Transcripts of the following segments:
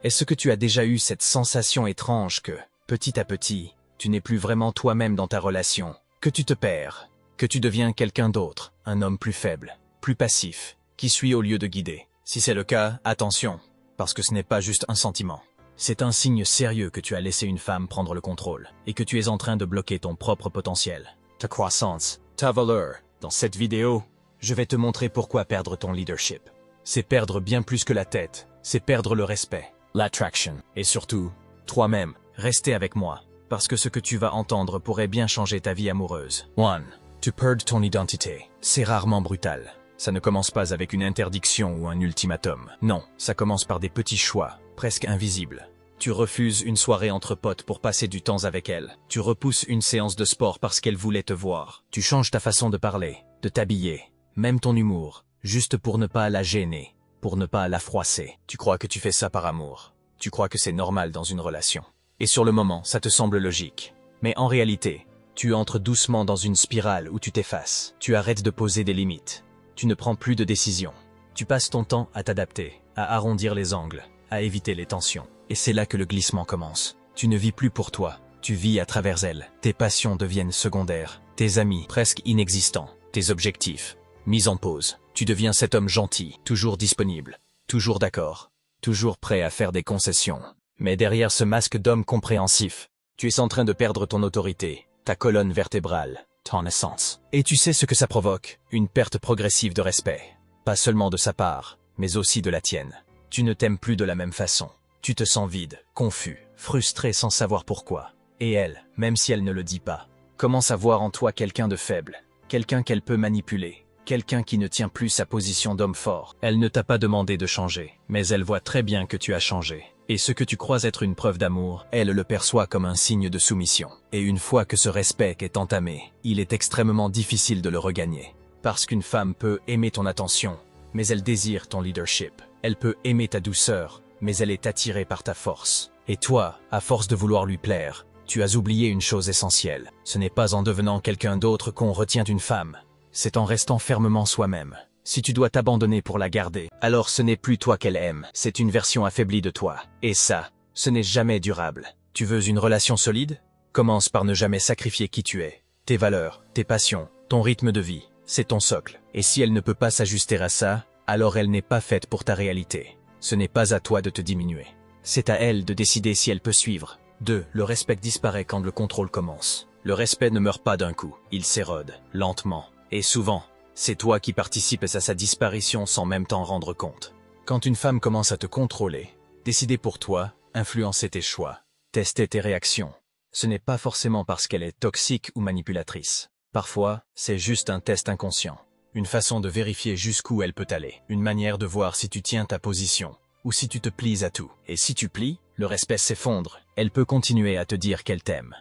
Est-ce que tu as déjà eu cette sensation étrange que, petit à petit, tu n'es plus vraiment toi-même dans ta relation, que tu te perds, que tu deviens quelqu'un d'autre, un homme plus faible, plus passif, qui suit au lieu de guider? Si c'est le cas, attention, parce que ce n'est pas juste un sentiment. C'est un signe sérieux que tu as laissé une femme prendre le contrôle, et que tu es en train de bloquer ton propre potentiel, ta croissance, ta valeur. Dans cette vidéo, je vais te montrer pourquoi perdre ton leadership. C'est perdre bien plus que la tête, c'est perdre le respect, l'attraction, et surtout, toi-même. Restez avec moi, parce que ce que tu vas entendre pourrait bien changer ta vie amoureuse. 1. Tu perds ton identité. C'est rarement brutal. Ça ne commence pas avec une interdiction ou un ultimatum. Non, ça commence par des petits choix, presque invisibles. Tu refuses une soirée entre potes pour passer du temps avec elle. Tu repousses une séance de sport parce qu'elle voulait te voir. Tu changes ta façon de parler, de t'habiller, même ton humour, juste pour ne pas la gêner, pour ne pas la froisser. Tu crois que tu fais ça par amour. Tu crois que c'est normal dans une relation. Et sur le moment, ça te semble logique. Mais en réalité, tu entres doucement dans une spirale où tu t'effaces. Tu arrêtes de poser des limites. Tu ne prends plus de décisions. Tu passes ton temps à t'adapter, à arrondir les angles, à éviter les tensions. Et c'est là que le glissement commence. Tu ne vis plus pour toi, tu vis à travers elle. Tes passions deviennent secondaires, tes amis presque inexistants, tes objectifs mis en pause. Tu deviens cet homme gentil, toujours disponible, toujours d'accord, toujours prêt à faire des concessions. Mais derrière ce masque d'homme compréhensif, tu es en train de perdre ton autorité, ta colonne vertébrale, ton essence. Et tu sais ce que ça provoque? Une perte progressive de respect. Pas seulement de sa part, mais aussi de la tienne. Tu ne t'aimes plus de la même façon. Tu te sens vide, confus, frustré sans savoir pourquoi. Et elle, même si elle ne le dit pas, commence à voir en toi quelqu'un de faible, quelqu'un qu'elle peut manipuler, quelqu'un qui ne tient plus sa position d'homme fort. Elle ne t'a pas demandé de changer, mais elle voit très bien que tu as changé. Et ce que tu crois être une preuve d'amour, elle le perçoit comme un signe de soumission. Et une fois que ce respect est entamé, il est extrêmement difficile de le regagner. Parce qu'une femme peut aimer ton attention, mais elle désire ton leadership. Elle peut aimer ta douceur, mais elle est attirée par ta force. Et toi, à force de vouloir lui plaire, tu as oublié une chose essentielle. Ce n'est pas en devenant quelqu'un d'autre qu'on retient une femme. C'est en restant fermement soi-même. Si tu dois t'abandonner pour la garder, alors ce n'est plus toi qu'elle aime, c'est une version affaiblie de toi. Et ça, ce n'est jamais durable. Tu veux une relation solide? Commence par ne jamais sacrifier qui tu es. Tes valeurs, tes passions, ton rythme de vie, c'est ton socle. Et si elle ne peut pas s'ajuster à ça, alors elle n'est pas faite pour ta réalité. Ce n'est pas à toi de te diminuer. C'est à elle de décider si elle peut suivre. 2. Le respect disparaît quand le contrôle commence. Le respect ne meurt pas d'un coup, il s'érode, lentement. Et souvent, c'est toi qui participes à sa disparition sans même t'en rendre compte. Quand une femme commence à te contrôler, décider pour toi, influencer tes choix, tester tes réactions, ce n'est pas forcément parce qu'elle est toxique ou manipulatrice. Parfois, c'est juste un test inconscient. Une façon de vérifier jusqu'où elle peut aller. Une manière de voir si tu tiens ta position, ou si tu te plies à tout. Et si tu plies, le respect s'effondre. Elle peut continuer à te dire qu'elle t'aime.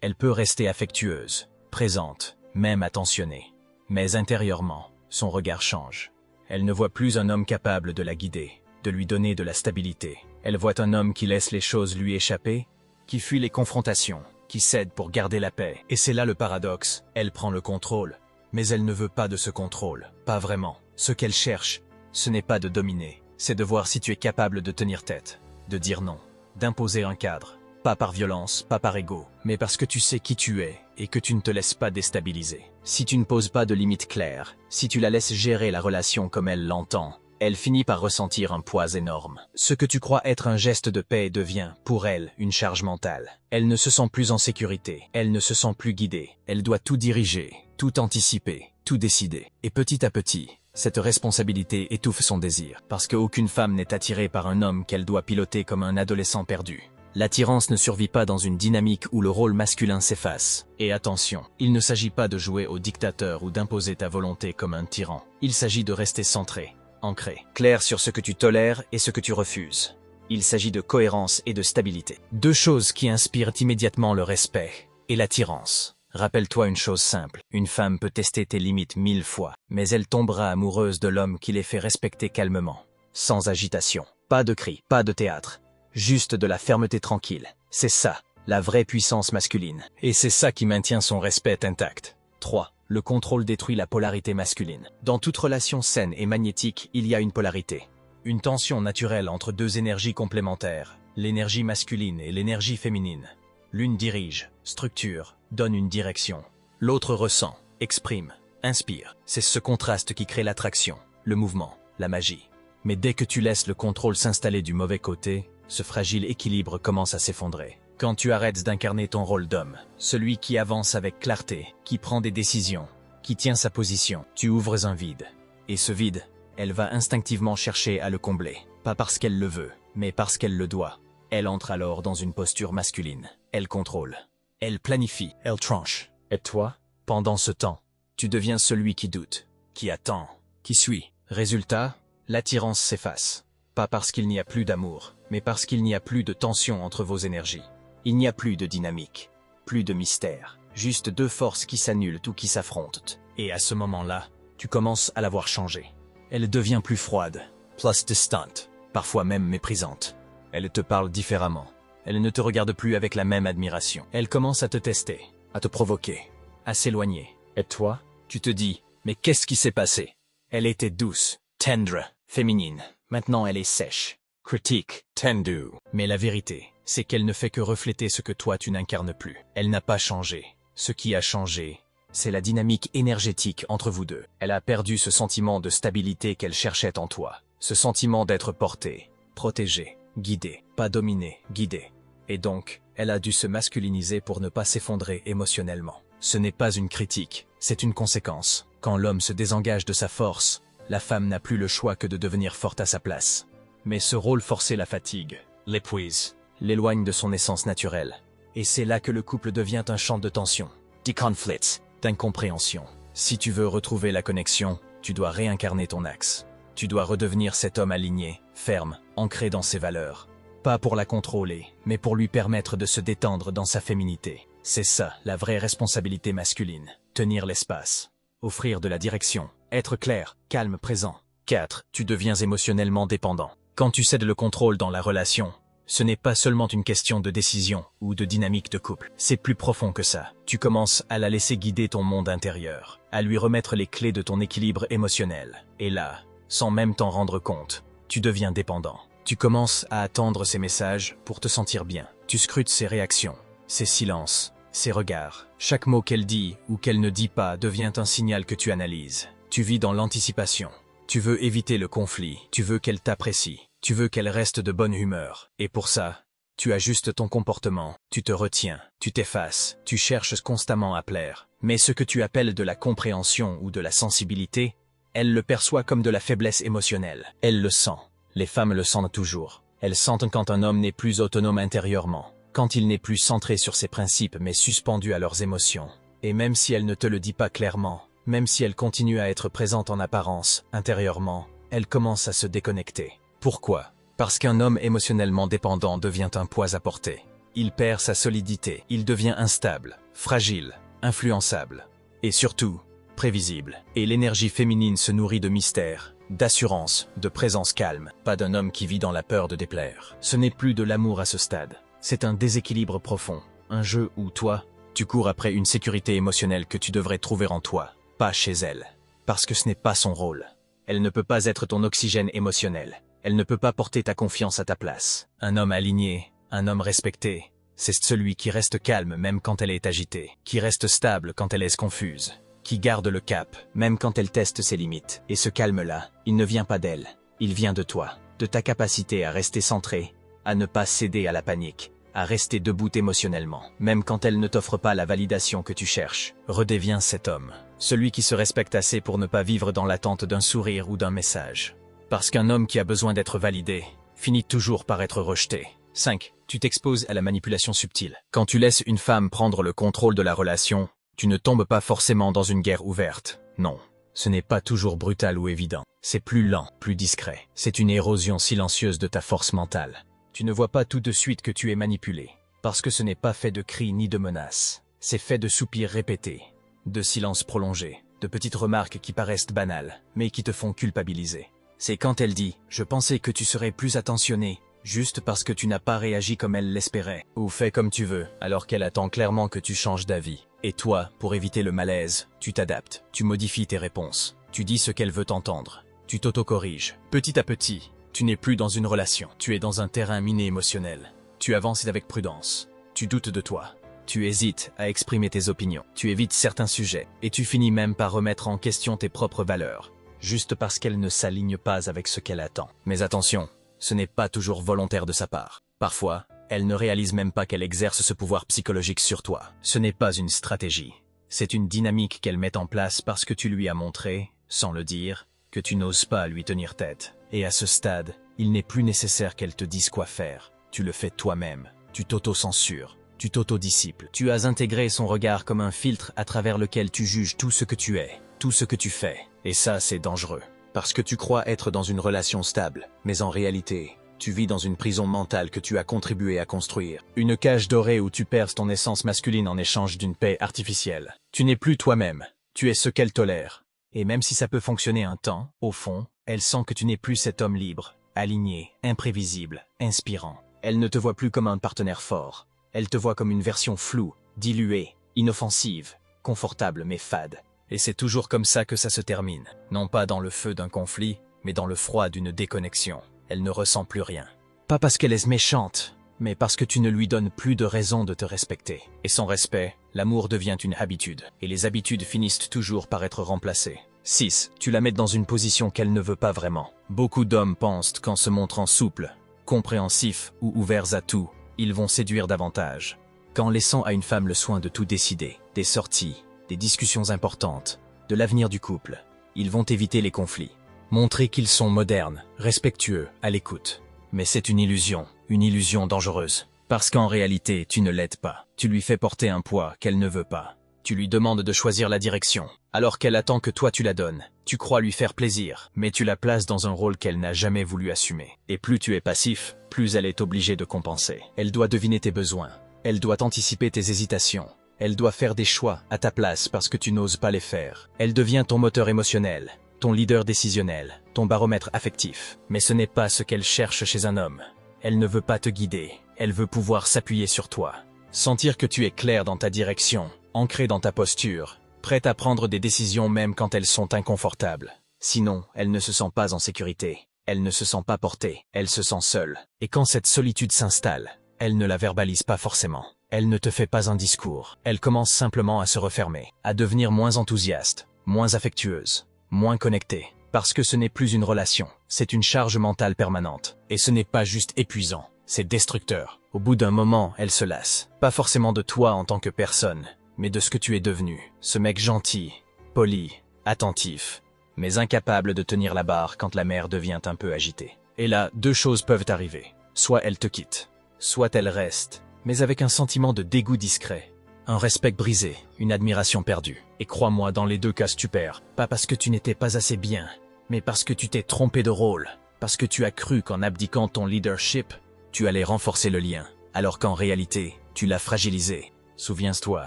Elle peut rester affectueuse, présente, même attentionnée. Mais intérieurement, son regard change. Elle ne voit plus un homme capable de la guider, de lui donner de la stabilité. Elle voit un homme qui laisse les choses lui échapper, qui fuit les confrontations, qui cède pour garder la paix. Et c'est là le paradoxe. Elle prend le contrôle. Mais elle ne veut pas de ce contrôle, pas vraiment. Ce qu'elle cherche, ce n'est pas de dominer, c'est de voir si tu es capable de tenir tête, de dire non, d'imposer un cadre, pas par violence, pas par ego, mais parce que tu sais qui tu es et que tu ne te laisses pas déstabiliser. Si tu ne poses pas de limites claires, si tu la laisses gérer la relation comme elle l'entend, elle finit par ressentir un poids énorme. Ce que tu crois être un geste de paix devient, pour elle, une charge mentale. Elle ne se sent plus en sécurité, elle ne se sent plus guidée, elle doit tout diriger, tout anticiper, tout décider. Et petit à petit, cette responsabilité étouffe son désir, parce qu'aucune femme n'est attirée par un homme qu'elle doit piloter comme un adolescent perdu. L'attirance ne survit pas dans une dynamique où le rôle masculin s'efface. Et attention, il ne s'agit pas de jouer au dictateur ou d'imposer ta volonté comme un tyran. Il s'agit de rester centré, ancré, clair sur ce que tu tolères et ce que tu refuses. Il s'agit de cohérence et de stabilité. 2 choses qui inspirent immédiatement le respect et l'attirance. Rappelle-toi une chose simple, une femme peut tester tes limites 1000 fois, mais elle tombera amoureuse de l'homme qui les fait respecter calmement, sans agitation. Pas de cris, pas de théâtre, juste de la fermeté tranquille. C'est ça, la vraie puissance masculine. Et c'est ça qui maintient son respect intact. 3. Le contrôle détruit la polarité masculine. Dans toute relation saine et magnétique, il y a une polarité. une tension naturelle entre deux énergies complémentaires, l'énergie masculine et l'énergie féminine. L'une dirige, structure, donne une direction. L'autre ressent, exprime, inspire. C'est ce contraste qui crée l'attraction, le mouvement, la magie. Mais dès que tu laisses le contrôle s'installer du mauvais côté, ce fragile équilibre commence à s'effondrer. Quand tu arrêtes d'incarner ton rôle d'homme, celui qui avance avec clarté, qui prend des décisions, qui tient sa position, tu ouvres un vide. Et ce vide, elle va instinctivement chercher à le combler. Pas parce qu'elle le veut, mais parce qu'elle le doit. Elle entre alors dans une posture masculine. Elle contrôle. Elle planifie. Elle tranche. Et toi, pendant ce temps, tu deviens celui qui doute, qui attend, qui suit. Résultat, l'attirance s'efface. Pas parce qu'il n'y a plus d'amour, mais parce qu'il n'y a plus de tension entre vos énergies. Il n'y a plus de dynamique, plus de mystère. Juste deux forces qui s'annulent ou qui s'affrontent. Et à ce moment-là, tu commences à la voir changer. Elle devient plus froide, plus distante, parfois même méprisante. Elle te parle différemment. Elle ne te regarde plus avec la même admiration. Elle commence à te tester, à te provoquer, à s'éloigner. Et toi, tu te dis, mais qu'est-ce qui s'est passé? Elle était douce, tendre, féminine. Maintenant elle est sèche, critique, tendue. Mais la vérité, c'est qu'elle ne fait que refléter ce que toi tu n'incarnes plus. Elle n'a pas changé. Ce qui a changé, c'est la dynamique énergétique entre vous deux. Elle a perdu ce sentiment de stabilité qu'elle cherchait en toi. Ce sentiment d'être porté, protégé, guidé, pas dominé, guidé. Et donc, elle a dû se masculiniser pour ne pas s'effondrer émotionnellement. Ce n'est pas une critique, c'est une conséquence. Quand l'homme se désengage de sa force, la femme n'a plus le choix que de devenir forte à sa place. Mais ce rôle forcé la fatigue, l'épuise, l'éloigne de son essence naturelle. Et c'est là que le couple devient un champ de tension, de conflits, d'incompréhension. Si tu veux retrouver la connexion, tu dois réincarner ton axe. Tu dois redevenir cet homme aligné, ferme, ancré dans ses valeurs. Pas pour la contrôler, mais pour lui permettre de se détendre dans sa féminité. C'est ça, la vraie responsabilité masculine. Tenir l'espace. Offrir de la direction. Être clair, calme, présent. 4. Tu deviens émotionnellement dépendant. Quand tu cèdes le contrôle dans la relation, ce n'est pas seulement une question de décision ou de dynamique de couple. C'est plus profond que ça. Tu commences à la laisser guider ton monde intérieur, à lui remettre les clés de ton équilibre émotionnel. Et là, sans même t'en rendre compte, tu deviens dépendant. Tu commences à attendre ses messages pour te sentir bien. Tu scrutes ses réactions, ses silences, ses regards. Chaque mot qu'elle dit ou qu'elle ne dit pas devient un signal que tu analyses. Tu vis dans l'anticipation. Tu veux éviter le conflit. Tu veux qu'elle t'apprécie. Tu veux qu'elle reste de bonne humeur. Et pour ça, tu ajustes ton comportement. Tu te retiens. Tu t'effaces. Tu cherches constamment à plaire. Mais ce que tu appelles de la compréhension ou de la sensibilité, elle le perçoit comme de la faiblesse émotionnelle. Elle le sent. Les femmes le sentent toujours. Elles sentent quand un homme n'est plus autonome intérieurement, quand il n'est plus centré sur ses principes mais suspendu à leurs émotions. Et même si elle ne te le dit pas clairement, même si elle continue à être présente en apparence, intérieurement, elle commence à se déconnecter. Pourquoi? Parce qu'un homme émotionnellement dépendant devient un poids à porter. Il perd sa solidité, il devient instable, fragile, influençable. Et surtout, prévisible. Et l'énergie féminine se nourrit de mystère, d'assurance, de présence calme, pas d'un homme qui vit dans la peur de déplaire. Ce n'est plus de l'amour à ce stade, c'est un déséquilibre profond, un jeu où toi, tu cours après une sécurité émotionnelle que tu devrais trouver en toi, pas chez elle. Parce que ce n'est pas son rôle. Elle ne peut pas être ton oxygène émotionnel, elle ne peut pas porter ta confiance à ta place. Un homme aligné, un homme respecté, c'est celui qui reste calme même quand elle est agitée, qui reste stable quand elle est confuse, qui garde le cap, même quand elle teste ses limites. Et ce calme-là, il ne vient pas d'elle, il vient de toi, de ta capacité à rester centré, à ne pas céder à la panique, à rester debout émotionnellement. Même quand elle ne t'offre pas la validation que tu cherches, redeviens cet homme, celui qui se respecte assez pour ne pas vivre dans l'attente d'un sourire ou d'un message. Parce qu'un homme qui a besoin d'être validé, finit toujours par être rejeté. 5. Tu t'exposes à la manipulation subtile. Quand tu laisses une femme prendre le contrôle de la relation, tu ne tombes pas forcément dans une guerre ouverte. Non, ce n'est pas toujours brutal ou évident. C'est plus lent, plus discret. C'est une érosion silencieuse de ta force mentale. Tu ne vois pas tout de suite que tu es manipulé, parce que ce n'est pas fait de cris ni de menaces. C'est fait de soupirs répétés, de silences prolongés, de petites remarques qui paraissent banales, mais qui te font culpabiliser. C'est quand elle dit « Je pensais que tu serais plus attentionné », juste parce que tu n'as pas réagi comme elle l'espérait, ou fais comme tu veux, alors qu'elle attend clairement que tu changes d'avis. Et toi, pour éviter le malaise, tu t'adaptes, tu modifies tes réponses, tu dis ce qu'elle veut entendre, tu t'auto-corriges. Petit à petit, Tu n'es plus dans une relation. Tu es dans un terrain miné émotionnel. Tu avances avec prudence. Tu doutes de toi. Tu hésites à exprimer tes opinions. Tu évites certains sujets. Et tu finis même par remettre en question tes propres valeurs, juste parce qu'elles ne s'alignent pas avec ce qu'elle attend. Mais attention, ce n'est pas toujours volontaire de sa part. Parfois, elle ne réalise même pas qu'elle exerce ce pouvoir psychologique sur toi. Ce n'est pas une stratégie. C'est une dynamique qu'elle met en place parce que tu lui as montré, sans le dire, que tu n'oses pas lui tenir tête. Et à ce stade, il n'est plus nécessaire qu'elle te dise quoi faire. Tu le fais toi-même. Tu t'auto-censures. Tu t'auto-disciples. Tu as intégré son regard comme un filtre à travers lequel tu juges tout ce que tu es, tout ce que tu fais. Et ça, c'est dangereux. Parce que tu crois être dans une relation stable, mais en réalité, tu vis dans une prison mentale que tu as contribué à construire. Une cage dorée où tu perds ton essence masculine en échange d'une paix artificielle. Tu n'es plus toi-même. Tu es ce qu'elle tolère. Et même si ça peut fonctionner un temps, au fond, elle sent que tu n'es plus cet homme libre, aligné, imprévisible, inspirant. Elle ne te voit plus comme un partenaire fort. Elle te voit comme une version floue, diluée, inoffensive, confortable mais fade. Et c'est toujours comme ça que ça se termine. Non pas dans le feu d'un conflit, mais dans le froid d'une déconnexion. Elle ne ressent plus rien. Pas parce qu'elle est méchante, mais parce que tu ne lui donnes plus de raison de te respecter. Et sans respect, l'amour devient une habitude. Et les habitudes finissent toujours par être remplacées. 6. Tu la mets dans une position qu'elle ne veut pas vraiment. Beaucoup d'hommes pensent qu'en se montrant souples, compréhensifs ou ouverts à tout, ils vont séduire davantage. Qu'en laissant à une femme le soin de tout décider, des sorties, des discussions importantes, de l'avenir du couple, ils vont éviter les conflits. Montrer qu'ils sont modernes, respectueux, à l'écoute. Mais c'est une illusion dangereuse. Parce qu'en réalité, tu ne l'aides pas. Tu lui fais porter un poids qu'elle ne veut pas. Tu lui demandes de choisir la direction, alors qu'elle attend que toi tu la donnes. Tu crois lui faire plaisir, mais tu la places dans un rôle qu'elle n'a jamais voulu assumer. Et plus tu es passif, plus elle est obligée de compenser. Elle doit deviner tes besoins. Elle doit anticiper tes hésitations. Elle doit faire des choix à ta place parce que tu n'oses pas les faire. Elle devient ton moteur émotionnel, ton leader décisionnel, ton baromètre affectif. Mais ce n'est pas ce qu'elle cherche chez un homme. Elle ne veut pas te guider. Elle veut pouvoir s'appuyer sur toi. Sentir que tu es clair dans ta direction, ancré dans ta posture, prête à prendre des décisions même quand elles sont inconfortables. Sinon, elle ne se sent pas en sécurité. Elle ne se sent pas portée. Elle se sent seule. Et quand cette solitude s'installe, elle ne la verbalise pas forcément. Elle ne te fait pas un discours. Elle commence simplement à se refermer, à devenir moins enthousiaste, moins affectueuse, moins connectée. Parce que ce n'est plus une relation, c'est une charge mentale permanente. Et ce n'est pas juste épuisant, c'est destructeur. Au bout d'un moment, elle se lasse. Pas forcément de toi en tant que personne, mais de ce que tu es devenu. Ce mec gentil, poli, attentif, mais incapable de tenir la barre quand la mer devient un peu agitée. Et là, deux choses peuvent arriver. Soit elle te quitte, soit elle reste, mais avec un sentiment de dégoût discret. Un respect brisé, une admiration perdue. Et crois-moi, dans les deux cas tu perds. Pas parce que tu n'étais pas assez bien, mais parce que tu t'es trompé de rôle. Parce que tu as cru qu'en abdiquant ton leadership, tu allais renforcer le lien. Alors qu'en réalité, tu l'as fragilisé. Souviens-toi,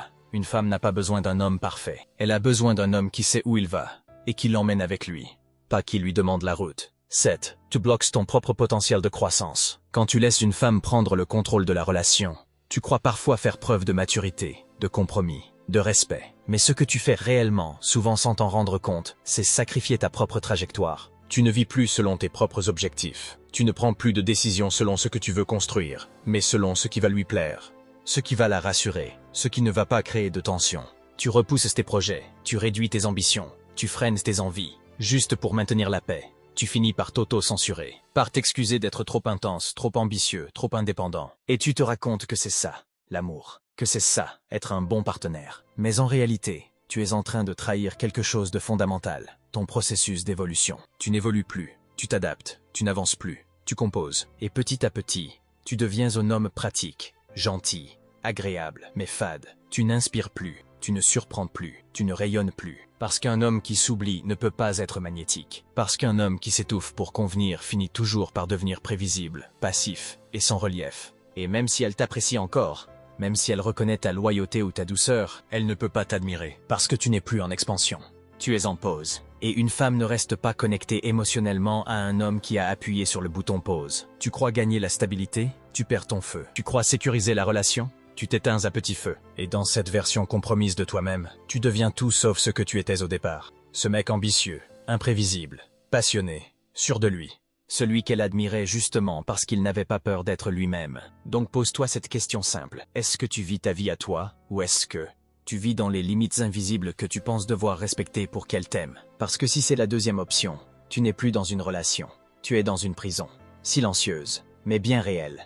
une femme n'a pas besoin d'un homme parfait. Elle a besoin d'un homme qui sait où il va, et qui l'emmène avec lui. Pas qui lui demande la route. 7. Tu bloques ton propre potentiel de croissance. Quand tu laisses une femme prendre le contrôle de la relation, tu crois parfois faire preuve de maturité, de compromis, de respect. Mais ce que tu fais réellement, souvent sans t'en rendre compte, c'est sacrifier ta propre trajectoire. Tu ne vis plus selon tes propres objectifs. Tu ne prends plus de décisions selon ce que tu veux construire, mais selon ce qui va lui plaire, ce qui va la rassurer, ce qui ne va pas créer de tension. Tu repousses tes projets, tu réduis tes ambitions, tu freines tes envies, juste pour maintenir la paix. Tu finis par t'auto-censurer, par t'excuser d'être trop intense, trop ambitieux, trop indépendant. Et tu te racontes que c'est ça, l'amour, que c'est ça, être un bon partenaire. Mais en réalité, tu es en train de trahir quelque chose de fondamental, ton processus d'évolution. Tu n'évolues plus, tu t'adaptes, tu n'avances plus, tu composes. Et petit à petit, tu deviens un homme pratique, gentil, agréable, mais fade. Tu n'inspires plus, tu ne surprends plus, tu ne rayonnes plus. Parce qu'un homme qui s'oublie ne peut pas être magnétique. Parce qu'un homme qui s'étouffe pour convenir finit toujours par devenir prévisible, passif et sans relief. Et même si elle t'apprécie encore, même si elle reconnaît ta loyauté ou ta douceur, elle ne peut pas t'admirer. Parce que tu n'es plus en expansion. Tu es en pause. Et une femme ne reste pas connectée émotionnellement à un homme qui a appuyé sur le bouton pause. Tu crois gagner la stabilité? Tu perds ton feu. Tu crois sécuriser la relation? Tu t'éteins à petit feu. Et dans cette version compromise de toi-même, tu deviens tout sauf ce que tu étais au départ. Ce mec ambitieux, imprévisible, passionné, sûr de lui. celui qu'elle admirait justement parce qu'il n'avait pas peur d'être lui-même. Donc pose-toi cette question simple. Est-ce que tu vis ta vie à toi, ou est-ce que tu vis dans les limites invisibles que tu penses devoir respecter pour qu'elle t'aime? Parce que si c'est la deuxième option, tu n'es plus dans une relation. Tu es dans une prison, silencieuse, mais bien réelle.